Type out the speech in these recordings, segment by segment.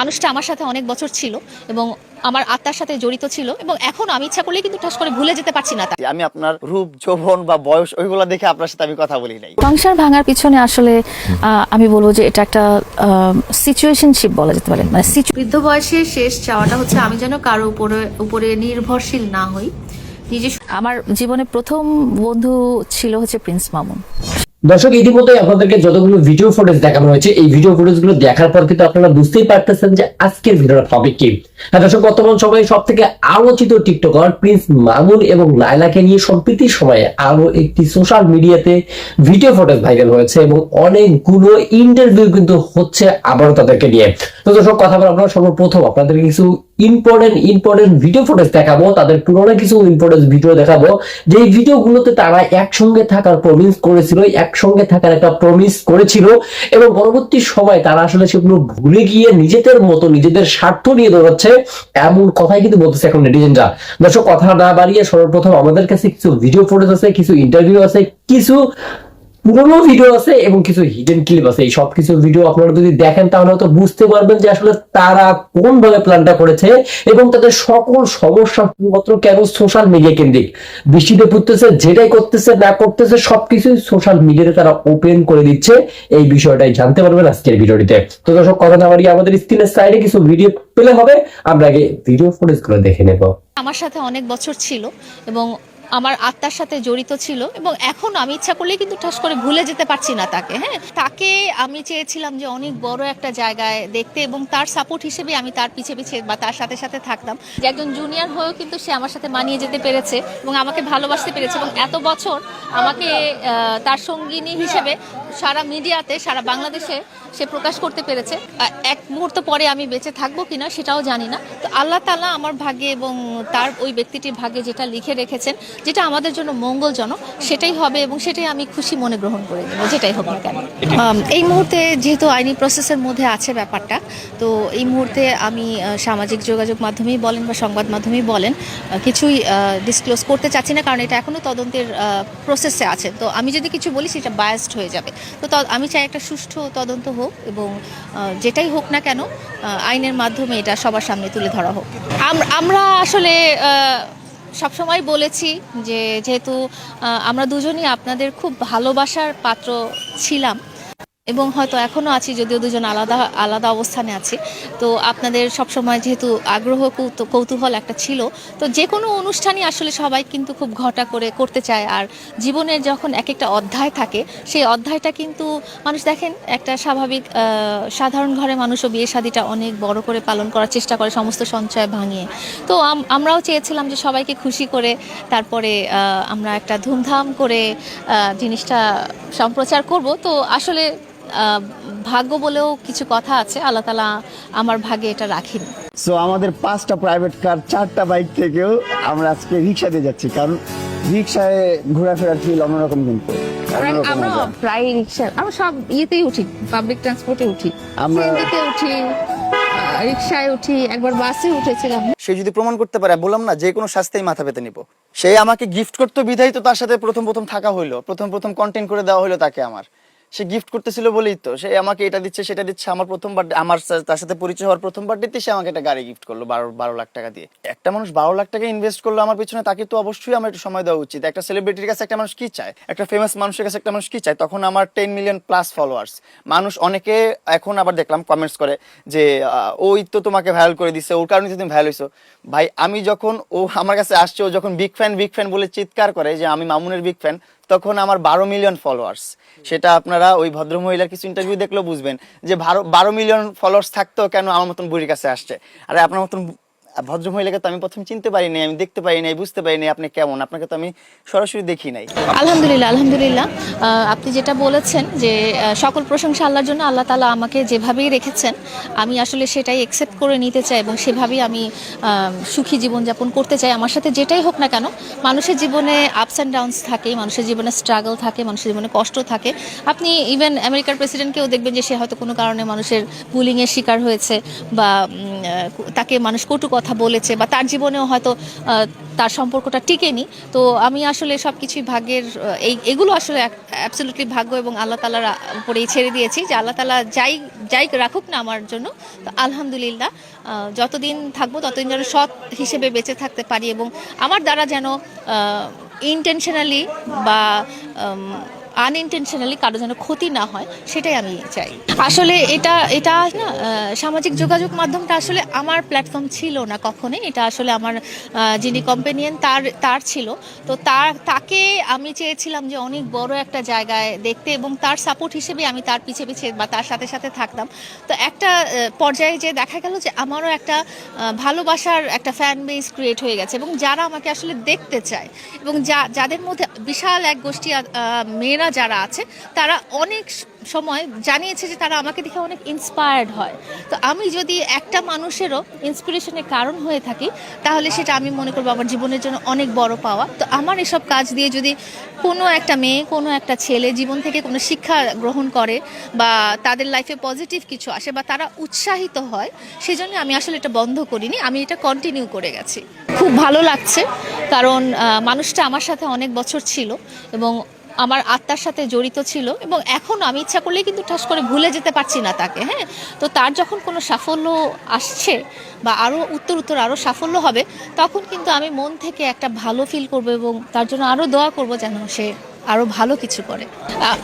মানুষটা আমার সাথে অনেক বছর ছিল এবং আমার আত্মার সাথে জড়িত ছিল এবং এখন আমি ইচ্ছা করলে কিন্তু ঠাস করে ভুলে যেতে পারছি না। আমি আপনার রূপ, যৌবন বা বয়স ওইগুলো দেখে আপনার সাথে আমি কথা বলি নাই। সংসার ভাঙার পিছনে আসলে আমি বলবো যে এটা একটা সিচুয়েশনশিপ বলা যেতে পারে। মানে বৃদ্ধ বয়সে শেষ চাওয়াটা হচ্ছে আমি যেন কারো উপরে নির্ভরশীল না হই। আমার জীবনে প্রথম বন্ধু ছিল হচ্ছে প্রিন্স মামুন। দর্শক, ইতিমধ্যে আপনাদেরকে যতগুলো ভিডিও ফুটেজ দেখানো হয়েছে, এই ভিডিও ফুটেজ গুলো দেখার পর কিন্তু আপনারা বুঝতেই পারতেছেন যে আজকের ভিডিওর টপিক কি। হ্যাঁ দর্শক, বর্তমান সময়ে সব থেকে আলোচিত টিকটকার প্রিন্স মামুন এবং লায়লাকে নিয়ে সম্প্রতি সময়ে আরো একটি সোশ্যাল মিডিয়াতে ভিডিও ফুটেজ ভাইরাল হয়েছে এবং অনেকগুলো ইন্টারভিউ কিন্তু হচ্ছে আবারও তাদেরকে নিয়ে। তো দর্শক, কথা বলার আমরা সর্বপ্রথম আপনাদের কিছু ইম্পর্টেন্ট ভিডিও ফুটেজ দেখাবো, তাদের পুরোনো কিছু ইম্পর্টেন্ট ভিডিও দেখাবো, যে ভিডিওগুলোতে তারা একসঙ্গে থাকার প্রমিস করেছিল, একসঙ্গে থাকার একটা প্রমিস করেছিল এবং পরবর্তী সময় তারা আসলে সেগুলো ভুলে গিয়ে নিজেদের মতো নিজেদের স্বার্থ নিয়ে দৌড়াচ্ছে, এমন কথাই কিন্তু বলতেছে এখন নেটিজেনরা। দর্শক, কথা না বাড়িয়ে সর্বপ্রথম আমাদের কাছে কিছু ভিডিও ফুটেজ আছে, কিছু ইন্টারভিউ আছে, কিছু পুরোনো ভিডিও আছে এবং কিছু হিডেন ক্লিপ আছে। এই সবকিছু ভিডিও আপনারা যদি দেখেন তাহলে তো বুঝতে পারবেন যে আসলে তারা কোন ভাবে প্ল্যানটা করেছে এবং তাদের সকল সমস্যা শুধুমাত্র কেন সোশ্যাল মিডিয়া কেন্দ্রিক। বৃষ্টিতে পড়তেছে, যেটাই করতেছে না করতেছে সবকিছুই সোশ্যাল মিডিয়াতে তারা ওপেন করে দিচ্ছে। এই বিষয়টাই জানতে পারবেন আজকের ভিডিওটিতে। তো দর্শক, কথা না বাড়িয়ে আমাদের স্ক্রিনের সাইডে কিছু ভিডিও পেলে হবে, আমরা আগে ভিডিও ফুটেজগুলো দেখে নেব। আমার সাথে অনেক বছর ছিল এবং আমার আত্মার সাথে জড়িত ছিল এবং এখন আমি ইচ্ছা করলে কিন্তু ঠাস করে ভুলে যেতে পারছি না তাকে। হ্যাঁ, তাকে আমি চেয়েছিলাম যে অনেক বড় একটা জায়গায় দেখতে এবং তার সাপোর্ট হিসেবে আমি তার পিছে পিছে বা তার সাথে সাথে থাকতাম। যে একজন জুনিয়র হয়েও কিন্তু সে আমার সাথে মানিয়ে যেতে পেরেছে এবং আমাকে ভালোবাসতে পেরেছে এবং এত বছর আমাকে তার সঙ্গিনী হিসেবে সারা মিডিয়াতে, সারা বাংলাদেশে সে প্রকাশ করতে পেরেছে। এক মুহূর্ত পরে আমি বেঁচে থাকবো কিনা সেটাও জানি না। তো আল্লাহ তাআলা আমার ভাগ্যে এবং তার ওই ব্যক্তিটির ভাগ্যে যেটা লিখে রেখেছেন, যেটা আমাদের জন্য মঙ্গলজনক, সেটাই হবে এবং সেটাই আমি খুশি মনে গ্রহণ করে নেব, যেটাই হোক না কেন। এই মুহূর্তে যেহেতু আইনি প্রসেসের মধ্যে আছে ব্যাপারটা, তো এই মুহূর্তে আমি সামাজিক যোগাযোগ মাধ্যমেই বলেন বা সংবাদ মাধ্যমেই বলেন কিছুই ডিসক্লোজ করতে চাচ্ছি না, কারণ এটা এখনও তদন্তের প্রসেসে আছে। তো আমি যদি কিছু বলি সেটা বায়াসড হয়ে যাবে। তো আমি চাই একটা সুষ্ঠু তদন্ত হোক এবং যেটাই হোক না কেন আইনের মাধ্যমে এটা সবার সামনে তুলে ধরা হোক। আমরা আসলে সবসময় বলেছি যে যেহেতু আমরা দুজনই আপনাদের খুব ভালোবাসার পাত্র ছিলাম এবং হয়তো এখনও আছি, যদিও দুজন আলাদা আলাদা অবস্থানে আছি, তো আপনাদের সবসময় যেহেতু আগ্রহ কৌতূহল একটা ছিল, তো যে কোনো অনুষ্ঠানই আসলে সবাই কিন্তু খুব ঘটা করে করতে চায়। আর জীবনের যখন এক একটা অধ্যায় থাকে, সেই অধ্যায়টা কিন্তু মানুষ দেখেন একটা স্বাভাবিক সাধারণ ঘরে মানুষও বিয়ে শাদিটা অনেক বড় করে পালন করার চেষ্টা করে, সমস্ত সঞ্চয় ভাঙিয়ে। তো আমরাও চেয়েছিলাম যে সবাইকে খুশি করে তারপরে আমরা একটা ধুমধাম করে জিনিসটা সম্প্রচার করব। তো আসলে ভাগ্য বলেও কিছু কথা আছে, আল্লাহ তাআলা আমার ভাগ্যে এটা রাখেনি। সো আমাদের 5টা প্রাইভেট কার, 4টা বাইক থেকেও আমরা আজকে রিক্সা দিয়ে যাচ্ছি, কারণ রিক্সায় ঘোরাফেরার ফিল অন্যরকম। কিন্তু আমরা প্রায় রিক্সা, আমরা সব ইয়েতেই উঠি, পাবলিক ট্রান্সপোর্টে উঠি, আমরা উঠি, রিক্সায় উঠি, একবার বাসে উঠেছিলাম। সে যদি প্রমাণ করতে পারে, বললাম না, যে কোনো শাস্তিই মাথা পেতে নিব। সে আমাকে গিফট করতে বিধায় তো তার সাথে প্রথম থাকা হইলো, প্রথম কন্টেন্ট করে দেওয়া হলো তাকে। সে গিফট করতেছিল বলেই তো সে আমাকে এটা দিচ্ছে সেটা দিচ্ছে। আমার প্রথম বার্থডে, আমার তার সাথে পরিচয় হওয়ার প্রথম বার্থডেতে সে আমাকে একটা গাড়ি গিফট করলো 12 লাখ টাকা দিয়ে। একটা মানুষ 12 লাখ টাকা ইনভেস্ট করলো আমার পিছনে, তাকে তো অবশ্যই আমার একটু সময় দেওয়া উচিত। একটা সেলিব্রিটির কাছে একটা মানুষ কি চায়, একটা ফেমাস মানুষের কাছে একটা মানুষ কি চায়? তখন আমার 10 মিলিয়ন প্লাস ফলোয়ার্স। মানুষ অনেকে এখন আবার দেখলাম কমেন্টস করে যে ওই তো তোমাকে ভাইরাল করে দিচ্ছে, ওর কারণে তুমি ভাইরাল হইছো। ভাই, আমি যখন ও আমার কাছে আসছে, ও যখন বিগ ফ্যান বলে চিৎকার করে যে আমি মামুনের বিগ ফ্যান, তখন আমার 12 মিলিয়ন ফলোয়ার্স। সেটা আপনারা ওই ভদ্রমহিলার কিছু ইন্টারভিউ দেখলেও বুঝবেন যে 12 মিলিয়ন ফলোয়ার্স থাকতো কেন আমার মতন বুড়ির কাছে আসছে। আরে আপনার মতন ভদ্রমহিলাকে তো আমি প্রথম চিনতে পারিনি, আমি দেখতে পারি নাই, বুঝতে পারি নাই আপনি কেমন, আপনাকে তো আমি সরাসরি দেখি নাই। আলহামদুলিল্লাহ আপনি যেটা বলেছেন যে সকল প্রশংসা আল্লাহর জন্য। আল্লাহ তাআলা আমাকে যেভাবেই রেখেছেন আমি আসলে সেটাই অ্যাকসেপ্ট করে নিতে চাই এবং সেভাবেই আমি সুখী জীবনযাপন করতে চাই। আমার সাথে যেটাই হোক না কেন, মানুষের জীবনে আপস অ্যান্ড ডাউনস থাকে, মানুষের জীবনে স্ট্রাগল থাকে, মানুষের জীবনে কষ্ট থাকে। আপনি ইভেন আমেরিকার প্রেসিডেন্টকেও দেখবেন যে সে হয়তো কোনো কারণে মানুষের বুলিংয়ের শিকার হয়েছে বা তাকে মানুষ কটু কথা বলেছে বা তার জীবনেও হয়তো তার সম্পর্কটা টিকেনি। তো আমি আসলে সব কিছুই ভাগ্যের, এগুলো আসলে অ্যাবসলিউটলি ভাগ্য এবং আল্লাহ তাআলার উপরেই ছেড়ে দিয়েছি যে আল্লাহ তাআলা যাই যাই রাখুক না আমার জন্য, তো আলহামদুলিল্লাহ যতদিন থাকবো ততদিন যেন সৎ হিসেবে বেঁচে থাকতে পারি এবং আমার দ্বারা যেন ইনটেনশনালি বা আনইনটেনশনালি কারো যেন ক্ষতি না হয়, সেটাই আমি চাই। আসলে এটা এটা না, সামাজিক যোগাযোগ মাধ্যমটা আসলে আমার প্ল্যাটফর্ম ছিল না কখনোই। এটা আসলে আমার যিনি কম্পেনিয়ন তার ছিল। তো তাকে আমি চেয়েছিলাম যে অনেক বড় একটা জায়গায় দেখতে এবং তার সাপোর্ট হিসেবে আমি তার পিছে পিছে বা তার সাথে সাথে থাকতাম। তো একটা পর্যায়ে যে দেখা গেল যে আমারও একটা ভালোবাসার একটা ফ্যান বেস ক্রিয়েট হয়ে গেছে এবং যারা আমাকে আসলে দেখতে চায় এবং যাদের মধ্যে বিশাল এক গোষ্ঠী মেয়েরা যারা আছে, তারা অনেক সময় জানিয়েছে যে তারা আমাকে দেখে অনেক ইন্সপায়ার্ড হয়। তো আমি যদি একটা মানুষেরও ইন্সপিরেশনের কারণ হয়ে থাকি, তাহলে সেটা আমি মনে করবো আমার জীবনের জন্য অনেক বড় পাওয়া। তো আমার এসব কাজ দিয়ে যদি কোনো একটা মেয়ে, কোনো একটা ছেলে জীবন থেকে কোনো শিক্ষা গ্রহণ করে বা তাদের লাইফে পজিটিভ কিছু আসে বা তারা উৎসাহিত হয়, সেজন্য আমি আসলে এটা বন্ধ করিনি, আমি এটা কন্টিনিউ করে গেছি। খুব ভালো লাগছে, কারণ মানুষটা আমার সাথে অনেক বছর ছিল এবং আমার আত্মার সাথে জড়িত ছিল এবং এখন আমি ইচ্ছা করলেই কিন্তু ঠাস করে ভুলে যেতে পারছি না তাকে। হ্যাঁ, তো তার যখন কোনো সাফল্য আসছে বা আরও উত্তর আরও সাফল্য হবে, তখন কিন্তু আমি মন থেকে একটা ভালো ফিল করব এবং তার জন্য আরও দোয়া করব যেন সে আরও ভালো কিছু করে।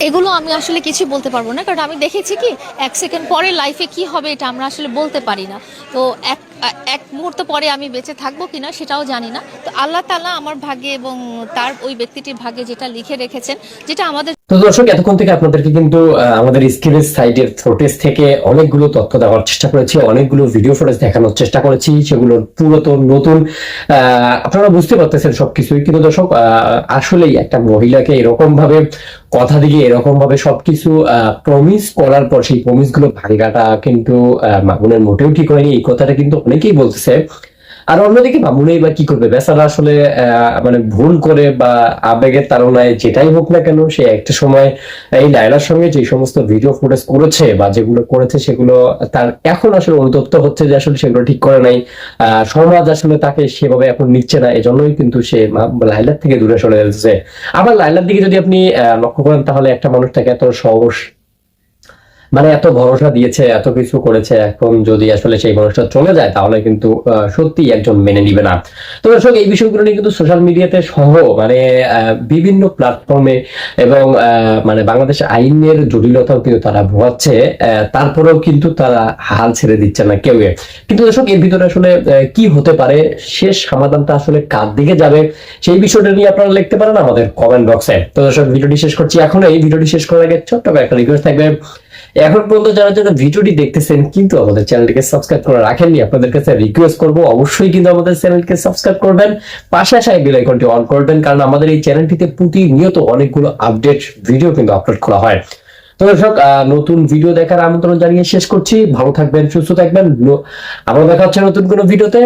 এগুলো আমি আসলে কিছু বলতে পারবো না, কারণ আমি দেখেছি কি এক সেকেন্ড পরে লাইফে কি হবে এটা আমরা আসলে বলতে পারি না। তো এক মুহূর্ত পরে আমি বেঁচে থাকবো কিনা সেটাও জানি না। তো আল্লাহ তাআলা আমার ভাগ্যে এবং তার ওই ব্যক্তিটির ভাগ্যে যেটা লিখে রেখেছেন, যেটা আমাদের। তো দর্শক, এতক্ষণ থেকে আপনাদেরকে কিন্তু আমাদের স্ক্রিনের সাইডের ফুটেজ থেকে অনেকগুলো তথ্য দেওয়ার চেষ্টা করেছি, অনেকগুলো ভিডিও ফুটেজ দেখানোর চেষ্টা করেছি, সেগুলোর পুরাতন নতুন আপনারা বুঝতে পারতেছেন সবকিছুই। কিন্তু দর্শক, আসলেই একটা মহিলাকে এরকম ভাবে কথা দিয়ে এরকম ভাবে সবকিছু প্রমিস করার পর সেই প্রমিস গুলো ভাঙাটা কিন্তু মামুনের মোটেও ঠিক হয়নি, এই কথাটা কিন্তু অনেকেই বলতেছে। আর অন্যদিকে মামুনই বা কি করবে, বেচারা আসলে মানে ভুল করে বা আবেগের তাড়নায় যেটাই হোক না কেন, সে একটা সময় এই লায়লার সঙ্গে যে সমস্ত ভিডিও ফুটেজ করেছে বা যেগুলো করেছে সেগুলো তার এখন আসলে অনুতপ্ত হচ্ছে যে আসলে সেগুলো ঠিক করে নাই, সমাজ আসলে তাকে সেভাবে এখন নিচ্ছে না, এজন্যই কিন্তু সে লায়লার থেকে দূরে সরে যাচ্ছে। আবার লায়লার দিকে যদি আপনি লক্ষ্য করেন, তাহলে একটা মানুষ তাকে এত সহজ মানে এত ভরসা দিয়েছে, এত কিছু করেছে, এখন যদি আসলে সেই মানুষটা চলে যায়, তাহলে কিন্তু সত্যি একজন মেনে নিবে না। তো দর্শক, এই বিষয়গুলো নিয়ে কিন্তু সোশ্যাল মিডিয়াতে সহ মানে বিভিন্ন প্ল্যাটফর্মে এবং মানে বাংলাদেশ আইনের জটিলতাও কিন্তু তারা ভোগাচ্ছে, তারপরেও কিন্তু তারা হাল ছেড়ে দিচ্ছে না কেউ। কিন্তু দর্শক, এর ভিতরে আসলে কি হতে পারে, শেষ সমাধানটা আসলে কার দিকে যাবে, সেই বিষয়টা নিয়ে আপনারা লিখতে পারেন আমাদের কমেন্ট বক্সে। তো দর্শক, ভিডিওটি শেষ করছি এখন। এই ভিডিওটি শেষ করার আগে ছোট্ট একটা রিকোয়েস্ট থাকবে, এখন পর্যন্ত যারা যারা ভিডিওটি দেখতেছেন কিন্তু আমাদের চ্যানেলটিকে সাবস্ক্রাইব করে রাখেননি, আপনাদের কাছে রিকোয়েস্ট করব অবশ্যই কিন্তু আমাদের চ্যানেলকে সাবস্ক্রাইব করবেন, পাশে আসা বেল আইকনটি অন করবেন, কারণ আমাদের এই চ্যানেলটিতে প্রতিনিয়ত অনেকগুলো আপডেট ভিডিও কিন্তু আপলোড করা হয়। তো দর্শক, নতুন ভিডিও দেখার আমন্ত্রণ জানিয়ে শেষ করছি। ভালো থাকবেন, সুস্থ থাকবেন, আবার দেখা হচ্ছে নতুন কোনো ভিডিওতে।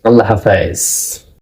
আল্লাহ হাফেজ।